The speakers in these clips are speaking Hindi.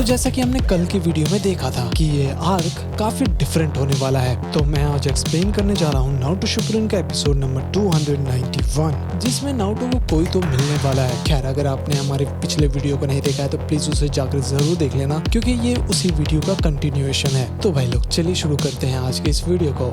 जैसा कि हमने कल की वीडियो में देखा था कि ये आर्क काफी डिफरेंट होने वाला है, तो मैं आज एक्सप्लेन करने जा रहा हूँ नारुतो शिपुडेन का एपिसोड नंबर 291, जिसमें नारुतो को कोई तो मिलने वाला है। खैर, अगर आपने हमारे पिछले वीडियो को नहीं देखा है तो प्लीज उसे जाकर जरूर देख लेना, क्योंकि ये उसी वीडियो का कंटिन्यूएशन है। तो भाई लोग, चलिए शुरू करते हैं आज के इस वीडियो को।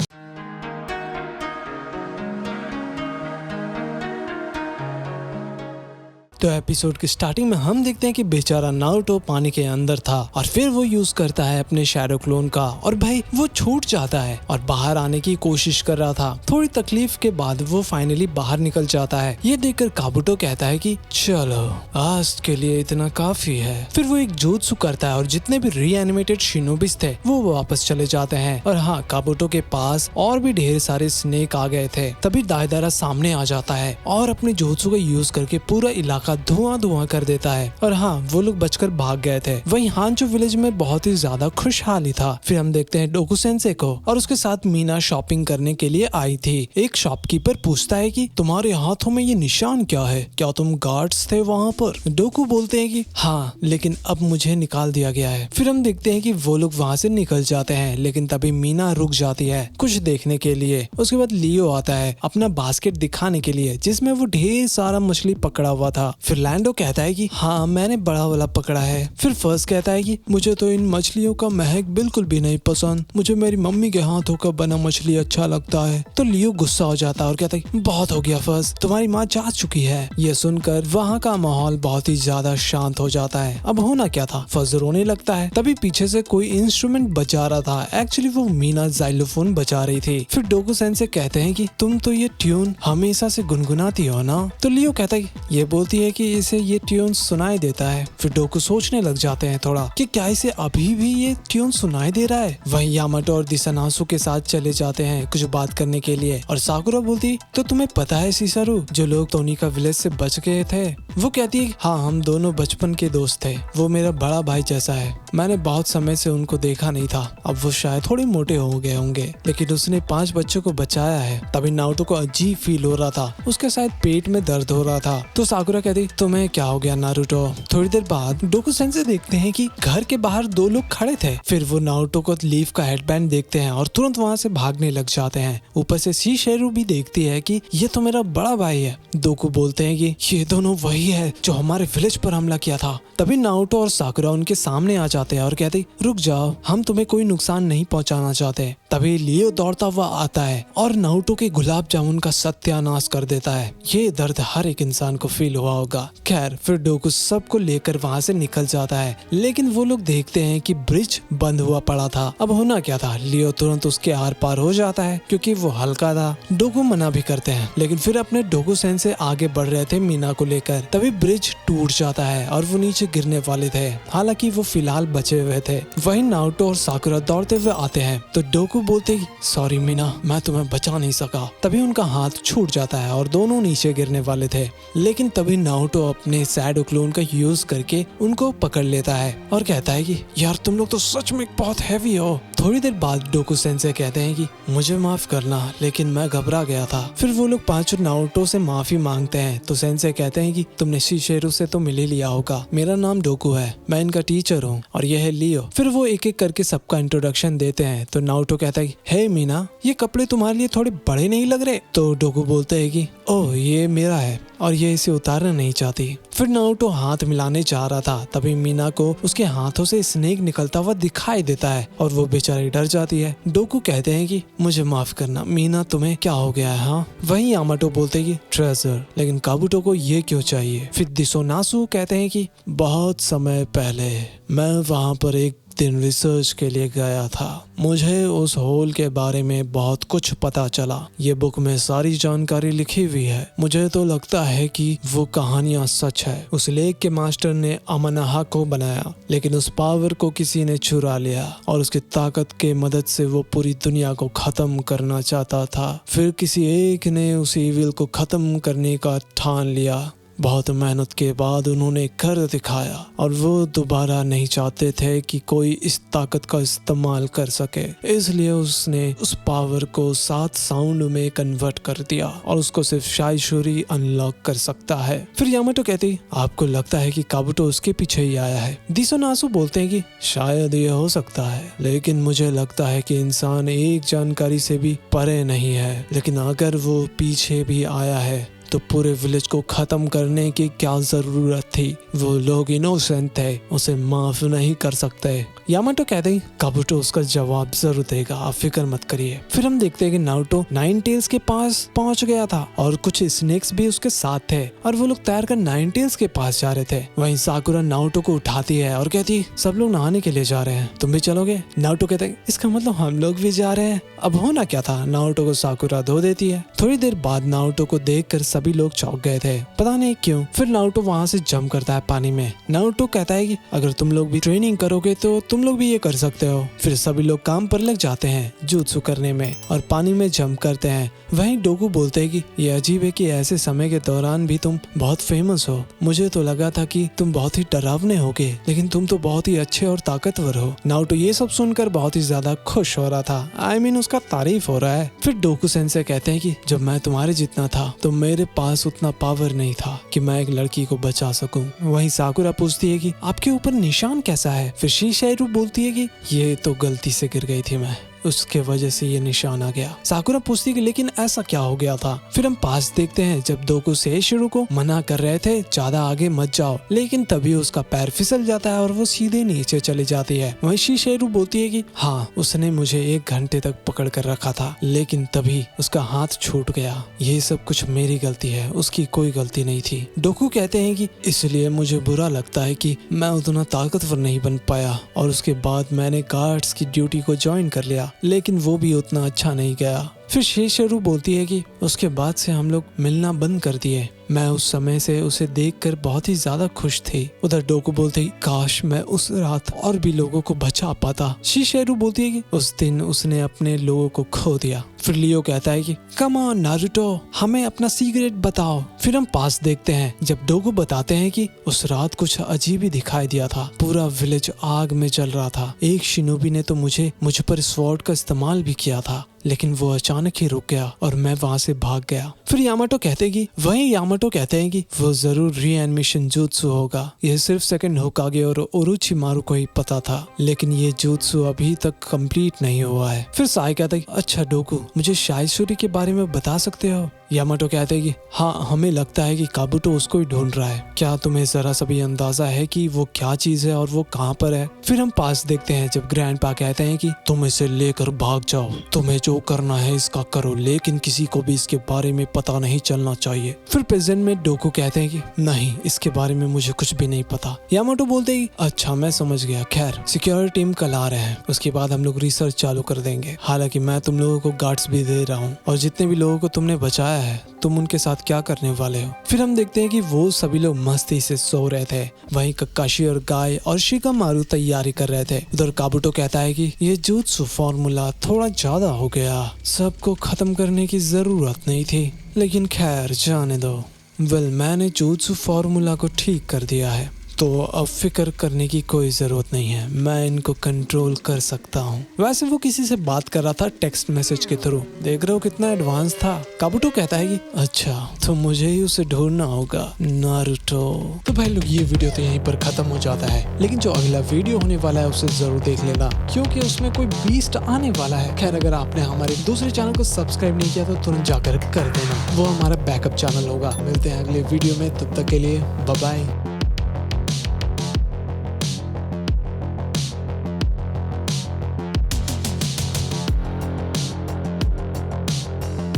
तो एपिसोड की स्टार्टिंग में हम देखते हैं कि बेचारा नारुतो पानी के अंदर था और फिर वो यूज करता है अपने शैडो क्लोन का, और भाई वो छूट जाता है और बाहर आने की कोशिश कर रहा था। थोड़ी तकलीफ के बाद वो फाइनली बाहर निकल जाता है। ये देखकर काबुटो कहता है कि चलो आज के लिए इतना काफी है। फिर वो एक जोत्सु करता है और जितने भी रीएनिमेटेड शिनोबिस थे वो वापस चले जाते हैं। और हाँ, काबुटो के पास और भी ढेर सारे स्नेक आ गए थे। तभी दाइदारा सामने आ जाता है और अपने जोत्सु का यूज करके पूरा इलाका धुआं कर देता है। और हाँ, वो लोग बचकर भाग गए थे। वहीं हांचो विलेज में बहुत ही ज्यादा खुशहाली था। फिर हम देखते हैं डोकू सेंसे को और उसके साथ मीना शॉपिंग करने के लिए आई थी। एक शॉपकीपर पूछता है कि तुम्हारे हाथों में ये निशान क्या है, क्या तुम गार्ड्स थे वहाँ पर? डोकू बोलते हैं कि हाँ, लेकिन अब मुझे निकाल दिया गया है। फिर हम देखते हैं कि वो लोग वहाँ से निकल जाते हैं, लेकिन तभी मीना रुक जाती है कुछ देखने के लिए। उसके बाद लियो आता है अपना बास्केट दिखाने के लिए, जिसमें वो ढेर सारा मछली पकड़ा हुआ था। फिर लैंडो कहता है कि हाँ, मैंने बड़ा वाला पकड़ा है। फिर फर्स्ट कहता है कि मुझे तो इन मछलियों का महक बिल्कुल भी नहीं पसंद, मुझे मेरी मम्मी के हाथों का बना मछली अच्छा लगता है। तो लियो गुस्सा हो जाता है और कहता है बहुत हो गया फर्स्ट, तुम्हारी माँ जा चुकी है। ये सुनकर वहाँ का माहौल बहुत ही ज्यादा शांत हो जाता है। अब होना क्या था, फर्स्ट रोने लगता है। तभी पीछे से कोई इंस्ट्रूमेंट बजा रहा था। एक्चुअली वो मीना जाइलोफोन बजा रही थी। फिर डोकू सेंसे कहते हैं कि तुम तो ये ट्यून हमेशा से गुनगुनाती हो ना? तो लियो कहता है ये बोलती है कि इसे ये ट्यून सुनाई देता है। फिर डोकू सोचने लग जाते हैं थोड़ा कि क्या इसे अभी भी ये ट्यून सुनाई दे रहा है। वहीं यामाटो और दिसानासु के साथ चले जाते हैं कुछ बात करने के लिए, और साकुरा बोलती तो तुम्हें पता है सीसारू, जो लोग टोनिका विलेज से बच गए थे? वो कहती है हाँ, हम दोनों बचपन के दोस्त थे, वो मेरा बड़ा भाई जैसा है। मैंने बहुत समय से उनको देखा नहीं था। अब वो शायद थोड़े मोटे हो गए होंगे, लेकिन उसने 5 बच्चों को बचाया है। तभी नारुतो को अजीब फील हो रहा था, उसके शायद पेट में दर्द हो रहा था। तो साकुरा कहती तुम्हें क्या हो गया नारुतो? थोड़ी देर बाद डोकू सेंसे देखते हैं कि घर के बाहर 2 लोग खड़े थे। फिर वो नारुतो को लीफ का हेडबैंड देखते हैं और तुरंत वहाँ से भागने लग जाते हैं। ऊपर से शीशेरू भी देखती है कि ये तो मेरा बड़ा भाई है। डोकू बोलते हैं कि ये दोनों वही है जो हमारे विलेज पर हमला किया था। तभी नारुतो और साकुरा उनके सामने आ जाते हैं और कहते रुक जाओ, हम तुम्हें कोई नुकसान नहीं पहुंचाना चाहते। तभी लियो दौड़ता हुआ आता है और नारुतो के गुलाब जामुन का सत्यानाश कर देता है। ये दर्द हर एक इंसान को फील हुआ होगा। खैर, फिर डोकू सबको लेकर वहाँ से निकल जाता है, लेकिन वो लोग देखते हैं कि ब्रिज बंद हुआ पड़ा था। अब होना क्या था, लियो तुरंत उसके आर पार हो जाता है क्योंकि वो हल्का था। डोकू मना भी करते हैं, लेकिन फिर अपने डोकू सेन से आगे बढ़ रहे थे मीना को लेकर। तभी ब्रिज टूट जाता है और वो नीचे गिरने वाले थे। हालांकि वो फिलहाल बचे हुए थे। वहीं नारुतो और साकुरा दौड़ते हुए आते हैं तो डोकू बोलते सॉरी मीना, मैं तुम्हें बचा नहीं सका। तभी उनका हाथ छूट जाता है और दोनों नीचे गिरने वाले थे, लेकिन तभी नारुतो अपने शैडो क्लोन का यूज करके उनको पकड़ लेता है और कहता है कि यार तुम लोग तो सच में बहुत हैवी हो। थोड़ी देर बाद डोकू सेंसे कहते हैं कि मुझे माफ करना, लेकिन मैं घबरा गया था। फिर वो लोग 5 नारुतो से माफी मांगते हैं तो सेंसे कहते हैं कि तुमने शीशेरू से तो मिल ही लिया होगा, मेरा नाम डोकू है, मैं इनका टीचर हूँ और यह है लियो। फिर वो एक एक करके सबका इंट्रोडक्शन देते हैं तो नारुतो कहता है हे मीना, ये कपड़े तुम्हारे लिए थोड़े बड़े नहीं लग रहे? तो डोकू बोलते है कि ओह, ये मेरा है और ये इसे उतारना नहीं चाहती। फिर नारुतो हाथ मिलाने जा रहा था, तभी मीना को उसके हाथों से स्नेक निकलता हुआ दिखाई देता है और वो बेचारी डर जाती है। डोकू कहते हैं कि मुझे माफ करना मीना, तुम्हें क्या हो गया है? हाँ। वहीं यामाटो बोलते हैं कि ट्रेजर, लेकिन काबुटो को ये क्यों चाहिए? फिर दिसोनासु कहते हैं कि बहुत समय पहले मैं वहाँ पर एक दिन रिसर्च के लिए गया था। मुझे उस होल के बारे में बहुत कुछ पता चला। ये बुक में सारी जानकारी लिखी हुई है। मुझे तो लगता है कि वो कहानियां सच है। उस लेक के मास्टर ने अमनाहा को बनाया, लेकिन उस पावर को किसी ने चुरा लिया और उसकी ताकत के मदद से वो पूरी दुनिया को खत्म करना चाहता था। फिर किसी एक ने उस इविल को खत्म करने का ठान लिया बहुत मेहनत के बाद उन्होंने कर दिखाया और वो दोबारा नहीं चाहते थे कि कोई इस ताकत का इस्तेमाल कर सके, इसलिए उसने उस पावर को 7 साउंड में कन्वर्ट कर दिया और उसको सिर्फ शाइशोरी अनलॉक कर सकता है। फिर यामाटो कहती, आपको लगता है कि काबुटो उसके पीछे ही आया है। दिसोनासु बोलते हैं कि शायद ये हो सकता है, लेकिन मुझे लगता है कि इंसान एक जानकारी से भी परे नहीं है। लेकिन अगर वो पीछे भी आया है तो पूरे विलेज को खत्म करने की क्या जरूरत थी? वो लोग इनोसेंट थे, उसे माफ नहीं कर सकते। यामाटो कहते ही काबुटो उसका जवाब जरूर देगा, आप फिक्र मत करिए। फिर हम देखते हैं कि नारुतो नाइन टेल्स के पास पहुंच गया था और कुछ स्नेक्स भी उसके साथ थे और वो लोग तैर कर नाइन टेल्स के पास जा रहे थे। वहीं साकुरा नारुतो को उठाती है और कहती, सब लोग नहाने के लिए जा रहे हैं, तुम भी चलोगे? नारुतो कहते हैं, इसका मतलब हम लोग भी जा रहे हैं। अब होना क्या था, नारुतो को साकुरा धो देती है। थोड़ी देर बाद नारुतो को देखकर सभी लोग चौंक गए थे, पता नहीं क्यों। फिर नारुतो वहाँ से जंप करता है पानी में। नारुतो कहता है कि अगर तुम लोग भी ट्रेनिंग करोगे तो तुम लोग भी ये कर सकते हो। फिर सभी लोग काम पर लग जाते हैं जुत्सु करने में और पानी में जंप करते हैं। वहीं डोकू बोलते हैं कि ये अजीब है कि ऐसे समय के दौरान भी तुम बहुत फेमस हो। मुझे तो लगा था कि तुम बहुत ही डरावने होगे, लेकिन तुम तो बहुत ही अच्छे और ताकतवर हो। नारुतो ये सब सुनकर बहुत ही ज्यादा खुश हो रहा था। I mean, उसका तारीफ हो रहा है। फिर डोकू सेंसे कहते हैं कि जब मैं तुम्हारे जितना था तो मेरे पास उतना पावर नहीं था कि मैं एक लड़की को बचा सकूं। वहीं साकुरा पूछती है कि आपके ऊपर निशान कैसा है? फिर शिशाइरू बोलती है कि ये तो गलती से गिर गई थी मैं, उसके वजह से ये निशान आ गया। साकुरा पूछती है कि लेकिन ऐसा क्या हो गया था? फिर हम पास देखते हैं जब डोकू सेइशिरो को मना कर रहे थे ज्यादा आगे मत जाओ, लेकिन तभी उसका पैर फिसल जाता है और वो सीधे नीचे चली जाती है। वहीं शिशाइरू बोलती है कि हाँ, उसने मुझे 1 घंटे तक पकड़ कर रखा था, लेकिन तभी उसका हाथ छूट गया। ये सब कुछ मेरी गलती है, उसकी कोई गलती नहीं थी। डोकू कहते हैं कि इसलिए मुझे बुरा लगता है कि मैं उतना ताकतवर नहीं बन पाया और उसके बाद मैंने गार्ड्स की ड्यूटी को ज्वाइन कर लिया, लेकिन वो भी उतना अच्छा नहीं गया। फिर शिशाइरू बोलती है कि उसके बाद से हम लोग मिलना बंद कर दिए। मैं उस समय से उसे देखकर बहुत ही ज्यादा खुश थी। उधर डोकू बोलते ही काश मैं उस रात और भी लोगों को बचा पाता। शिशाइरू बोलती है कि उस दिन उसने अपने लोगों को खो दिया। फिर लियो कहता है कि कम ऑन नारुतो, हमें अपना सीक्रेट बताओ। फिर हम पास देखते हैं जब डोकू बताते हैं कि उस रात कुछ अजीब ही दिखाई दिया था। पूरा विलेज आग में जल रहा था। एक शिनोबी ने तो मुझ पर स्वॉर्ड का इस्तेमाल भी किया था, लेकिन वो अचानक ही रुक गया और मैं वहाँ से भाग गया। फिर यामाटो कहते हैं कि वो जरूर रीएनिमेशन जुत्सु होगा। यह सिर्फ सेकंड होकागे और ओरोचिमारू को ही पता था, लेकिन ये जुत्सु अभी तक कंप्लीट नहीं हुआ है। फिर साई कहता है, अच्छा डोकू, मुझे शाइशोरी के बारे में बता सकते हो? यामाटो कहते हैं कि हाँ, हमें लगता है कि काबुटो उसको ही ढूंढ रहा है। क्या तुम्हें जरा सा भी अंदाजा है कि वो क्या चीज है और वो कहाँ पर है? फिर हम पास देखते हैं जब ग्रैंडपा कहते हैं कि तुम इसे लेकर भाग जाओ, तुम्हें जो करना है इसका करो, लेकिन किसी को भी इसके बारे में पता नहीं चलना चाहिए। फिर प्रेजेंट में डोकू कहते हैं कि नहीं, इसके बारे में मुझे कुछ भी नहीं पता। यामाटो बोलते हैं, अच्छा मैं समझ गया, खैर सिक्योरिटी टीम कल आ रहे हैं, उसके बाद हम लोग रिसर्च चालू कर देंगे। हालांकि मैं तुम लोगों को गार्ड्स भी दे रहा हूँ और जितने भी लोगों को तुमने बचाया है तुम उनके साथ क्या करने वाले हो? फिर हम देखते हैं कि वो सभी लोग मस्ती से सो रहे थे। वहीं ककाशी और गाय और शिकामारू तैयारी कर रहे थे। उधर काबुटो कहता है कि ये जुत्सु फॉर्मूला थोड़ा ज्यादा हो गया, सबको खत्म करने की जरूरत नहीं थी, लेकिन खैर जाने दो। मैंने जुत्सु फॉर्मूला को ठीक कर दिया है, तो अब फिक्र करने की कोई जरूरत नहीं है, मैं इनको कंट्रोल कर सकता हूँ। वैसे वो किसी से बात कर रहा था टेक्स्ट मैसेज के थ्रू। देख रहे हो कितना एडवांस था। काबुटो कहता है कि अच्छा, तो मुझे ही उसे ढूंढना होगा, नारुतो। तो भाई लोग, ये वीडियो तो यहीं पर खत्म हो जाता है, लेकिन जो अगला वीडियो होने वाला है उसे जरूर देख लेना, क्योंकि उसमें कोई बीस्ट आने वाला है। खैर, अगर आपने हमारे दूसरे चैनल को सब्सक्राइब नहीं किया तो तुरंत जाकर कर देना, वो हमारा बैकअप चैनल होगा। मिलते हैं अगले वीडियो में, तब तक के लिए बाय बाय।